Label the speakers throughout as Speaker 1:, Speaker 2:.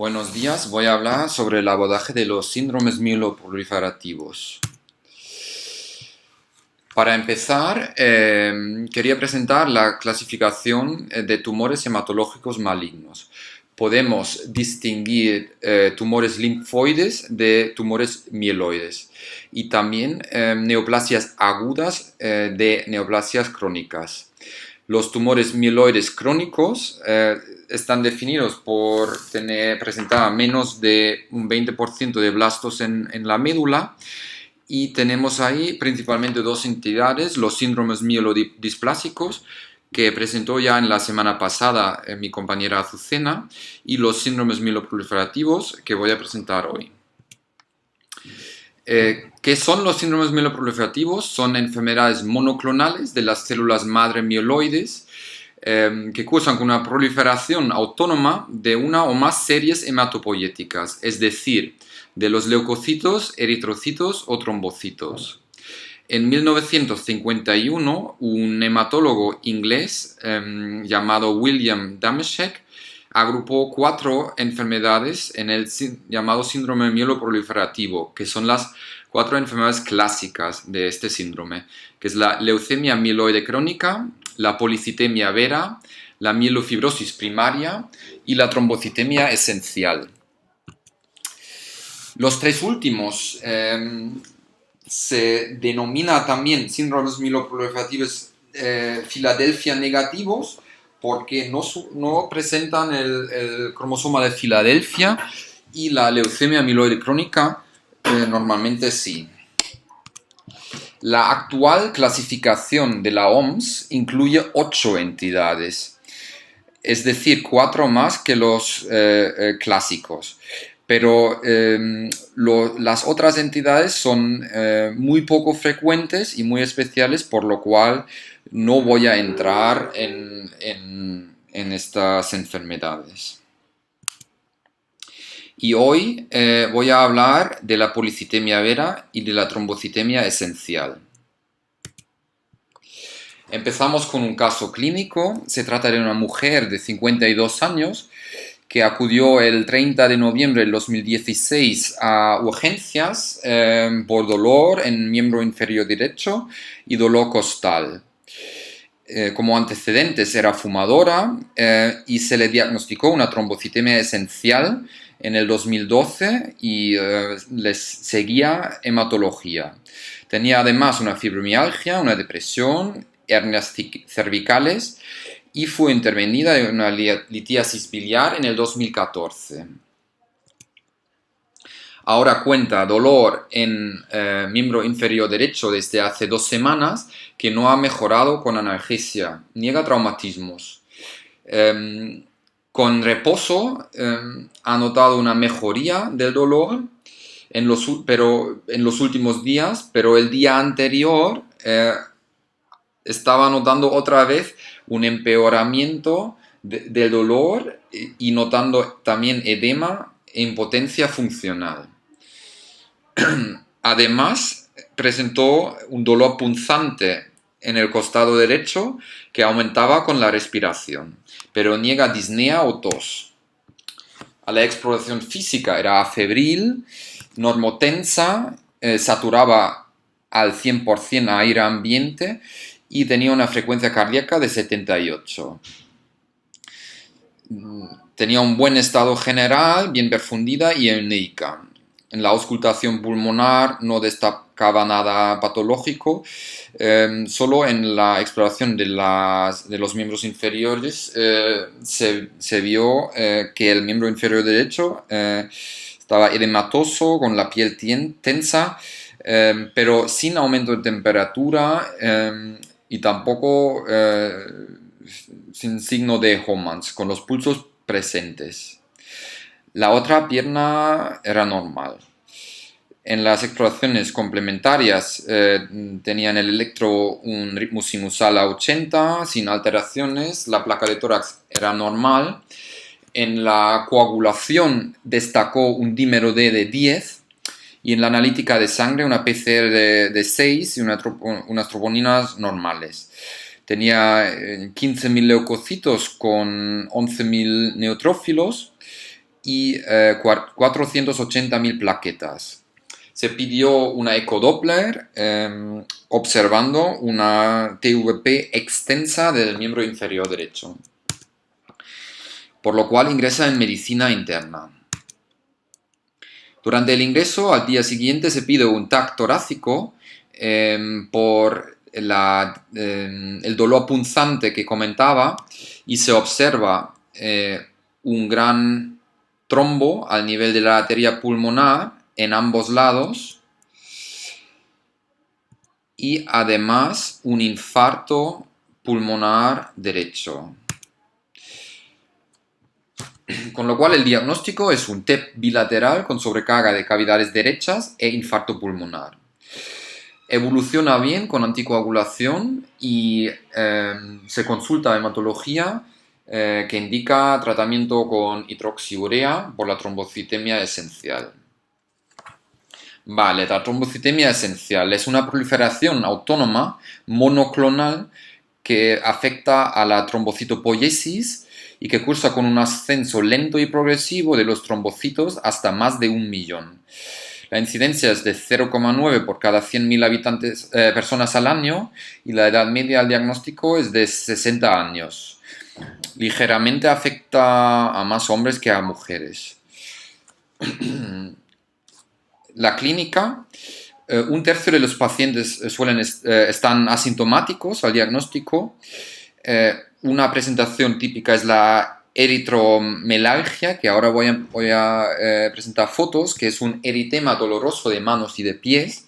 Speaker 1: Buenos días, voy a hablar sobre el abordaje de los síndromes mieloproliferativos. Para empezar, quería presentar la clasificación de tumores hematológicos malignos. Podemos distinguir tumores linfoides de tumores mieloides y también neoplasias agudas de neoplasias crónicas. Los tumores mieloides crónicos están definidos por presentar menos de un 20% de blastos en la médula, y tenemos ahí principalmente dos entidades: los síndromes mielodisplásicos, que presentó ya en la semana pasada mi compañera Azucena, y los síndromes mieloproliferativos, que voy a presentar hoy. ¿Qué son los síndromes mieloproliferativos? Son enfermedades monoclonales de las células madre mieloides que cursan con una proliferación autónoma de una o más series hematopoyéticas, es decir, de los leucocitos, eritrocitos o trombocitos. En 1951, un hematólogo inglés llamado William Dameshek agrupó 4 enfermedades en el llamado síndrome mieloproliferativo, que son las 4 enfermedades clásicas de este síndrome, que es la leucemia mieloide crónica, la policitemia vera, la mielofibrosis primaria y la trombocitemia esencial. Los 3 últimos se denomina también síndromes mieloproliferativos Filadelfia negativos, porque no presentan el cromosoma de Filadelfia, y la leucemia mieloide crónica normalmente sí. La actual clasificación de la OMS incluye 8 entidades, es decir, 4 más que los clásicos. Pero las otras entidades son muy poco frecuentes y muy especiales, por lo cual no voy a entrar en estas enfermedades. Y hoy voy a hablar de la policitemia vera y de la trombocitemia esencial. Empezamos con un caso clínico. Se trata de una mujer de 52 años que acudió el 30 de noviembre del 2016 a urgencias por dolor en miembro inferior derecho y dolor costal. Como antecedentes era fumadora y se le diagnosticó una trombocitemia esencial en el 2012 y les seguía hematología. Tenía además una fibromialgia, una depresión, hernias cervicales, y fue intervenida en una litiasis biliar en el 2014. Ahora cuenta dolor en miembro inferior derecho desde hace 2 semanas, que no ha mejorado con analgesia. Niega traumatismos. Con reposo ha notado una mejoría del dolor en los últimos días, pero el día anterior estaba notando otra vez un empeoramiento del dolor y notando también edema e impotencia funcional. Además, presentó un dolor punzante en el costado derecho que aumentaba con la respiración, pero niega disnea o tos. A la exploración física era febril, normotensa, saturaba al 100% aire ambiente y tenía una frecuencia cardíaca de 78. Tenía un buen estado general, bien perfundida y euneica. En la auscultación pulmonar no destacaba nada patológico, solo en la exploración de los miembros inferiores se vio que el miembro inferior derecho estaba edematoso, con la piel tensa, pero sin aumento de temperatura y tampoco sin signo de Homans, con los pulsos presentes. La otra pierna era normal. En las exploraciones complementarias tenían el electro un ritmo sinusal a 80, sin alteraciones. La placa de tórax era normal. En la coagulación destacó un dímero D de 10, y en la analítica de sangre una PCR de 6 y unas troponinas normales. Tenía 15.000 leucocitos con 11.000 neutrófilos y 480.000 plaquetas. Se pidió una ecodoppler observando una TVP extensa del miembro inferior derecho, por lo cual ingresa en medicina interna. Durante el ingreso, al día siguiente, se pide un TAC torácico por el dolor punzante que comentaba y se observa un gran trombo al nivel de la arteria pulmonar en ambos lados y además un infarto pulmonar derecho. Con lo cual el diagnóstico es un TEP bilateral con sobrecarga de cavidades derechas e infarto pulmonar. Evoluciona bien con anticoagulación y se consulta hematología que indica tratamiento con hidroxiurea por la trombocitemia esencial. Vale, la trombocitemia esencial es una proliferación autónoma monoclonal que afecta a la trombocitopoiesis y que cursa con un ascenso lento y progresivo de los trombocitos hasta más de 1 millón. La incidencia es de 0,9 por cada 100.000 personas al año y la edad media al diagnóstico es de 60 años. Ligeramente afecta a más hombres que a mujeres. La clínica, un tercio de los pacientes están asintomáticos al diagnóstico. Una presentación típica es la eritromelalgia, que ahora voy a presentar fotos, que es un eritema doloroso de manos y de pies.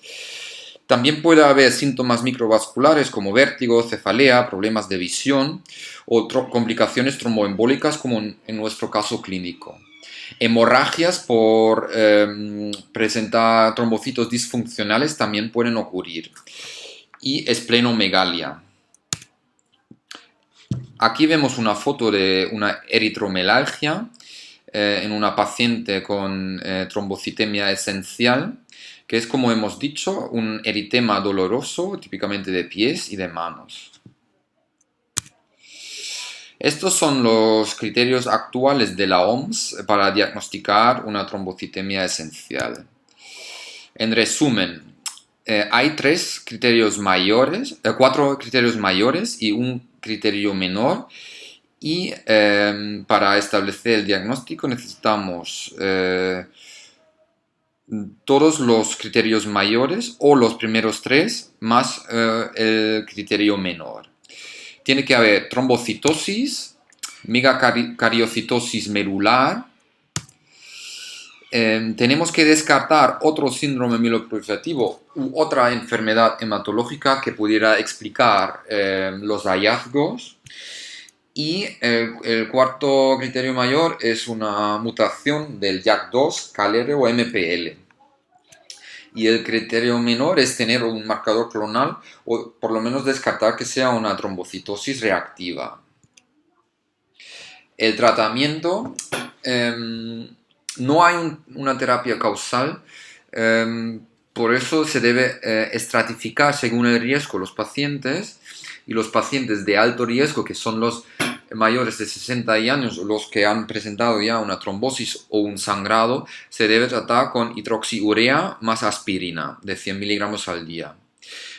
Speaker 1: También puede haber síntomas microvasculares como vértigo, cefalea, problemas de visión o complicaciones tromboembólicas como en nuestro caso clínico. Hemorragias por presentar trombocitos disfuncionales también pueden ocurrir. Y esplenomegalia. Aquí vemos una foto de una eritromelalgia en una paciente con trombocitemia esencial, que es, como hemos dicho, un eritema doloroso, típicamente de pies y de manos. Estos son los criterios actuales de la OMS para diagnosticar una trombocitemia esencial. En resumen, hay 4 criterios mayores y un criterio menor, y para establecer el diagnóstico necesitamos todos los criterios mayores o los primeros 3 más el criterio menor. Tiene que haber trombocitosis, megacariocitosis medular. Tenemos que descartar otro síndrome mieloproliferativo u otra enfermedad hematológica que pudiera explicar los hallazgos. Y el cuarto criterio mayor es una mutación del JAK2, KLR o MPL. Y el criterio menor es tener un marcador clonal o por lo menos descartar que sea una trombocitosis reactiva. El tratamiento, no hay una terapia causal, por eso se debe estratificar según el riesgo los pacientes, y los pacientes de alto riesgo, que son los mayores de 60 años, los que han presentado ya una trombosis o un sangrado, se debe tratar con hidroxiurea más aspirina de 100 miligramos al día.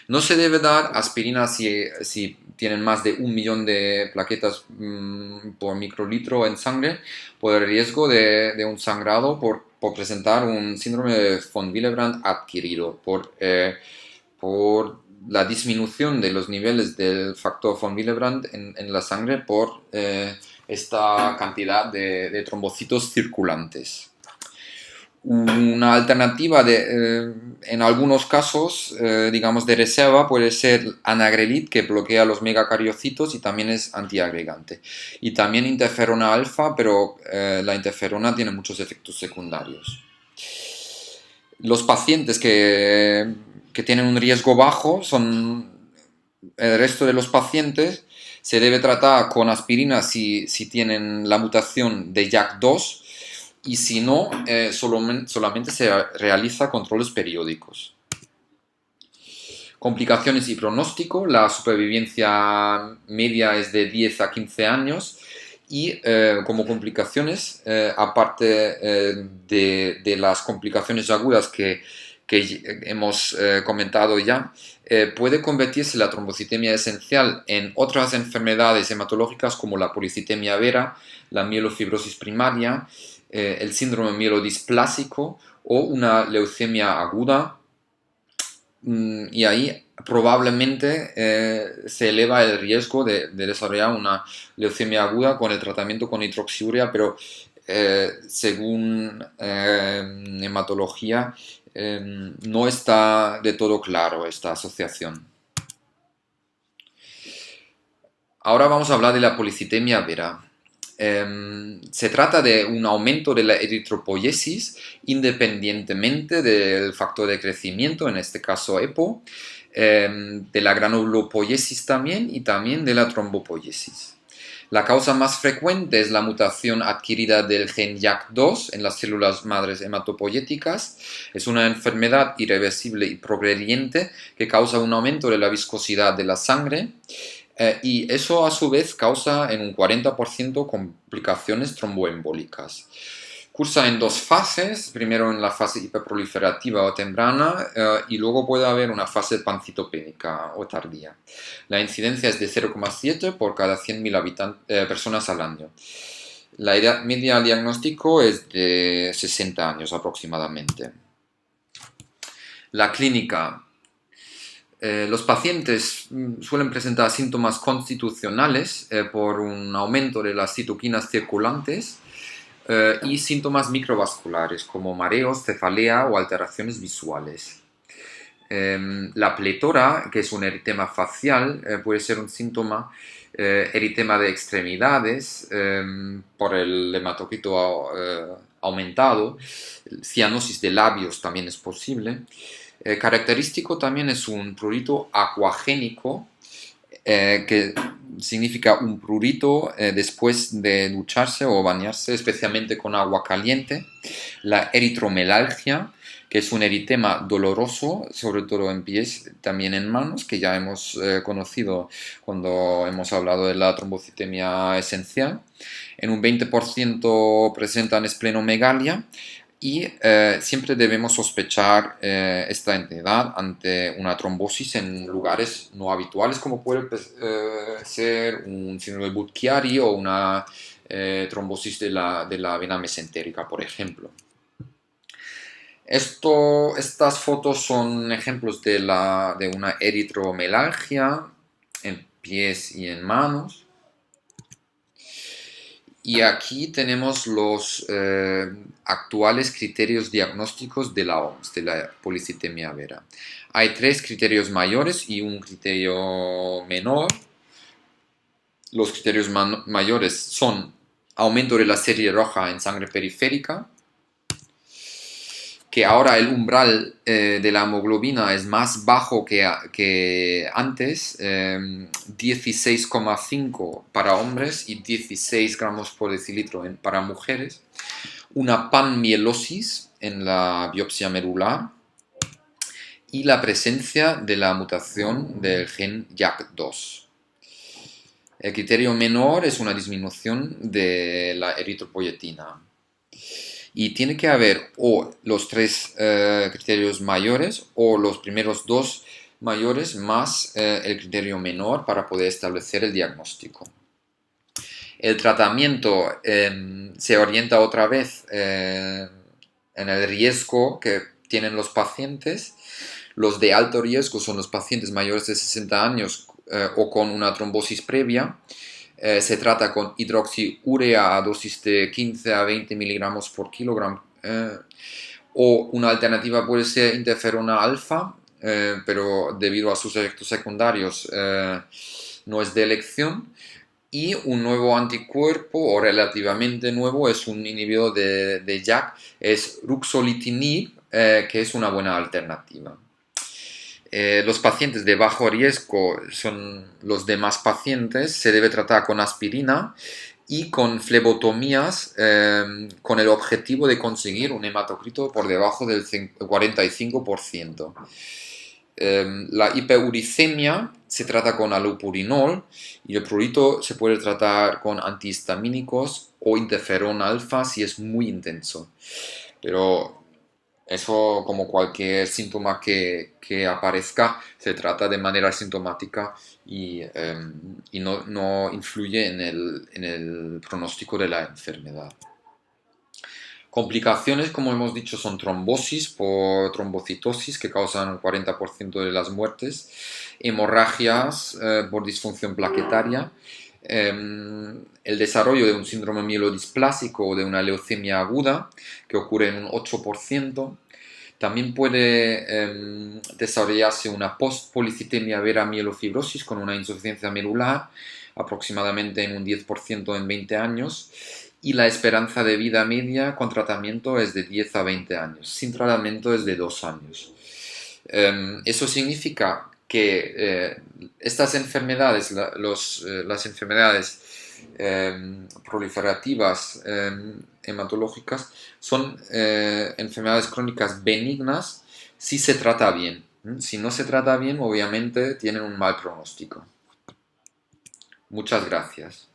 Speaker 1: No se debe dar aspirina si tienen más de 1 millón de plaquetas por microlitro en sangre, por el riesgo de un sangrado por presentar un síndrome de von Willebrand adquirido, por la disminución de los niveles del factor von Willebrand en la sangre por esta cantidad de trombocitos circulantes. Una alternativa en algunos casos, digamos de reserva, puede ser anagrelid, que bloquea los megacariocitos y también es antiagregante. Y también interferona alfa, pero la interferona tiene muchos efectos secundarios. Los pacientes que tienen un riesgo bajo son el resto de los pacientes. Se debe tratar con aspirina si tienen la mutación de JAK2, y si no, solamente se realiza controles periódicos. Complicaciones y pronóstico. La supervivencia media es de 10 a 15 años Y como complicaciones, aparte de las complicaciones agudas que hemos comentado ya, puede convertirse la trombocitemia esencial en otras enfermedades hematológicas como la policitemia vera, la mielofibrosis primaria, el síndrome mielodisplásico o una leucemia aguda. Y ahí probablemente se eleva el riesgo de desarrollar una leucemia aguda con el tratamiento con hidroxiurea, pero según hematología no está de todo claro esta asociación. Ahora vamos a hablar de la policitemia vera. Se trata de un aumento de la eritropoiesis independientemente del factor de crecimiento, en este caso EPO, de la granulopoiesis también y también de la trombopoiesis. La causa más frecuente es la mutación adquirida del gen YAC2 en las células madres hematopoyéticas. Es una enfermedad irreversible y progrediente que causa un aumento de la viscosidad de la sangre. Y eso a su vez causa en un 40% complicaciones tromboembólicas. Cursa en dos fases, primero en la fase hiperproliferativa o temprana y luego puede haber una fase pancitopénica o tardía. La incidencia es de 0,7 por cada 100.000 personas al año. La edad media al diagnóstico es de 60 años aproximadamente. La clínica. Los pacientes suelen presentar síntomas constitucionales por un aumento de las citoquinas circulantes y síntomas microvasculares como mareos, cefalea o alteraciones visuales. La pletora, que es un eritema facial, puede ser un síntoma, eritema de extremidades por el hematocrito aumentado, cianosis de labios también es posible. Característico también es un prurito acuagénico, que significa un prurito después de ducharse o bañarse, especialmente con agua caliente. La eritromelalgia, que es un eritema doloroso, sobre todo en pies, también en manos, que ya hemos conocido cuando hemos hablado de la trombocitemia esencial. En un 20% presentan esplenomegalia. Y siempre debemos sospechar esta entidad ante una trombosis en lugares no habituales, como puede ser un síndrome de Budd-Chiari o una trombosis de la vena mesentérica, por ejemplo. Estas fotos son ejemplos de una eritromelalgia en pies y en manos. Y aquí tenemos los actuales criterios diagnósticos de la OMS, de la policitemia vera. Hay 3 criterios mayores y un criterio menor. Los criterios mayores son aumento de la serie roja en sangre periférica, que ahora el umbral de la hemoglobina es más bajo que antes, 16,5 para hombres y 16 gramos por decilitro para mujeres. Una panmielosis en la biopsia medular y la presencia de la mutación del gen YAC2. El criterio menor es una disminución de la eritropoyetina. Y tiene que haber o los 3 criterios mayores o los primeros 2 mayores más el criterio menor para poder establecer el diagnóstico. El tratamiento se orienta otra vez en el riesgo que tienen los pacientes. Los de alto riesgo son los pacientes mayores de 60 años o con una trombosis previa. Se trata con hidroxiurea a dosis de 15 a 20 miligramos por kilogramo. O una alternativa puede ser interferona alfa, pero debido a sus efectos secundarios no es de elección. Y un nuevo anticuerpo, o relativamente nuevo, es un inhibidor de JAK, es ruxolitinib, que es una buena alternativa. Los pacientes de bajo riesgo son los demás pacientes, se debe tratar con aspirina y con flebotomías con el objetivo de conseguir un hematocrito por debajo del 45%. La hiperuricemia se trata con allopurinol y el prurito se puede tratar con antihistamínicos o interferón alfa si es muy intenso. Pero eso, como cualquier síntoma que aparezca, se trata de manera sintomática y no influye en el pronóstico de la enfermedad. Complicaciones, como hemos dicho, son trombosis por trombocitosis, que causan el 40% de las muertes, hemorragias por disfunción plaquetaria, el desarrollo de un síndrome mielodisplásico o de una leucemia aguda, que ocurre en un 8%. También puede desarrollarse una postpolicitemia vera mielofibrosis con una insuficiencia medular, aproximadamente en un 10% en 20 años. Y la esperanza de vida media con tratamiento es de 10 a 20 años. Sin tratamiento es de 2 años. Eso significa que estas enfermedades, las enfermedades proliferativas hematológicas, son enfermedades crónicas benignas si se trata bien. Si no se trata bien, obviamente tienen un mal pronóstico. Muchas gracias.